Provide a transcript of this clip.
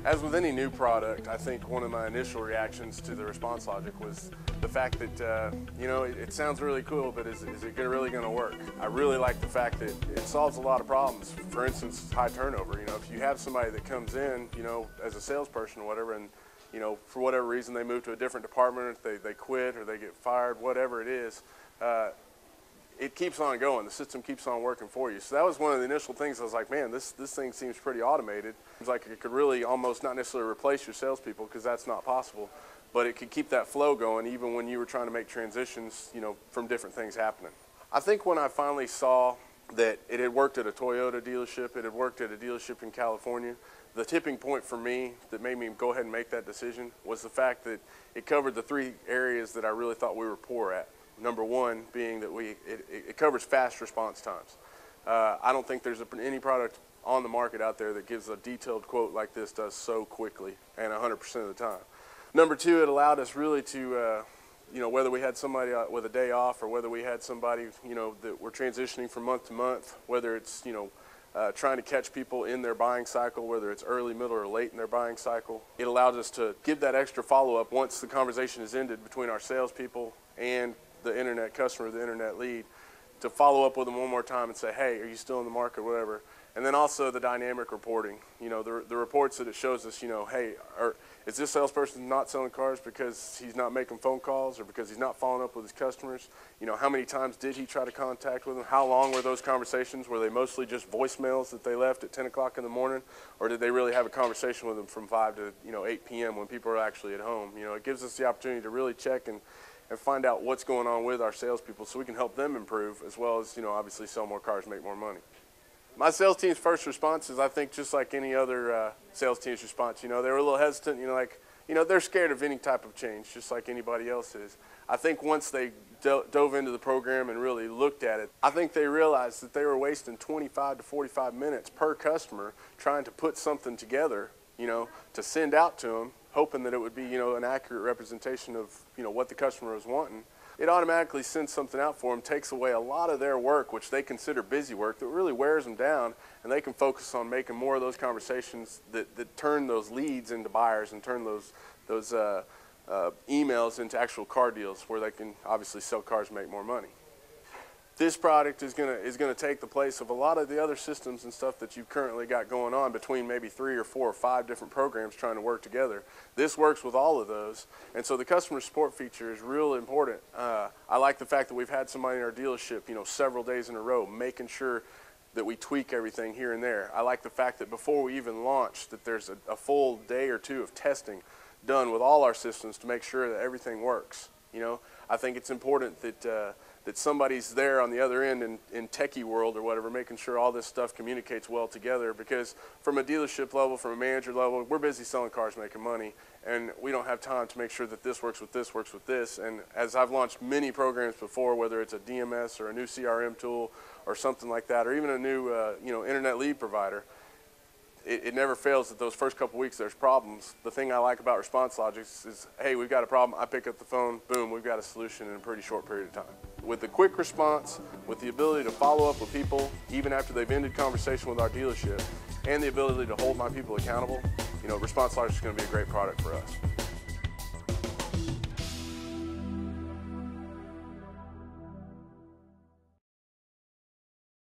As with any new product, I think one of my initial reactions to the ResponseLogix was the fact that, it sounds really cool, but is it really going to work? I really like the fact that it solves a lot of problems. For instance, high turnover. If you have somebody that comes in, as a salesperson or whatever, and, for whatever reason they move to a different department, they quit or they get fired, whatever it is, it keeps on going. The system keeps on working for you. So that was one of the initial things. I was like, man, this thing seems pretty automated. It's like it could really almost not necessarily replace your salespeople, because that's not possible, but it could keep that flow going even when you were trying to make transitions, from different things happening. I think when I finally saw that it had worked at a Toyota dealership, it had worked at a dealership in California, the tipping point for me that made me go ahead and make that decision was the fact that it covered the three areas that I really thought we were poor at. Number one being that it covers fast response times. I don't think there's any product on the market out there that gives a detailed quote like this does so quickly and 100% of the time. Number two, it allowed us really to, whether we had somebody with a day off or whether we had somebody, that we're transitioning from month to month, whether it's, trying to catch people in their buying cycle, whether it's early, middle, or late in their buying cycle. It allowed us to give that extra follow-up once the conversation is ended between our salespeople and the internet customer, the internet lead, to follow up with them one more time and say, hey, are you still in the market, whatever. And then also the dynamic reporting, the reports that it shows us, hey, is this salesperson not selling cars because he's not making phone calls or because he's not following up with his customers? How many times did he try to contact with them? How long were those conversations? Were they mostly just voicemails that they left at 10 o'clock in the morning? Or did they really have a conversation with them from 5 to 8 p.m. when people are actually at home? It gives us the opportunity to really check and find out what's going on with our salespeople so we can help them improve, as well as, obviously sell more cars, make more money. My sales team's first response is, I think, just like any other sales team's response. They were a little hesitant, they're scared of any type of change, just like anybody else is. I think once they dove into the program and really looked at it, I think they realized that they were wasting 25 to 45 minutes per customer trying to put something together, to send out to them, hoping that it would be, an accurate representation of, what the customer was wanting. It automatically sends something out for them, takes away a lot of their work, which they consider busy work, that really wears them down, and they can focus on making more of those conversations that turn those leads into buyers and turn those emails into actual car deals where they can obviously sell cars and make more money. This product is gonna take the place of a lot of the other systems and stuff that you've currently got going on between maybe 3 or 4 or 5 different programs trying to work together. This works with all of those, and so the customer support feature is real important. I like the fact that we've had somebody in our dealership, several days in a row, making sure that we tweak everything here and there. I like the fact that before we even launch, that there's a full day or two of testing done with all our systems to make sure that everything works. I think it's important that somebody's there on the other end in techie world or whatever, making sure all this stuff communicates well together, because from a dealership level, from a manager level, we're busy selling cars, making money, and we don't have time to make sure that this works with this, works with this. And as I've launched many programs before, whether it's a DMS or a new CRM tool or something like that, or even a new internet lead provider, it never fails that those first couple weeks there's problems. The thing I like about ResponseLogix is, hey, we've got a problem, I pick up the phone, boom, we've got a solution in a pretty short period of time. With the quick response, with the ability to follow up with people even after they've ended conversation with our dealership, and the ability to hold my people accountable, ResponseLogix is going to be a great product for us.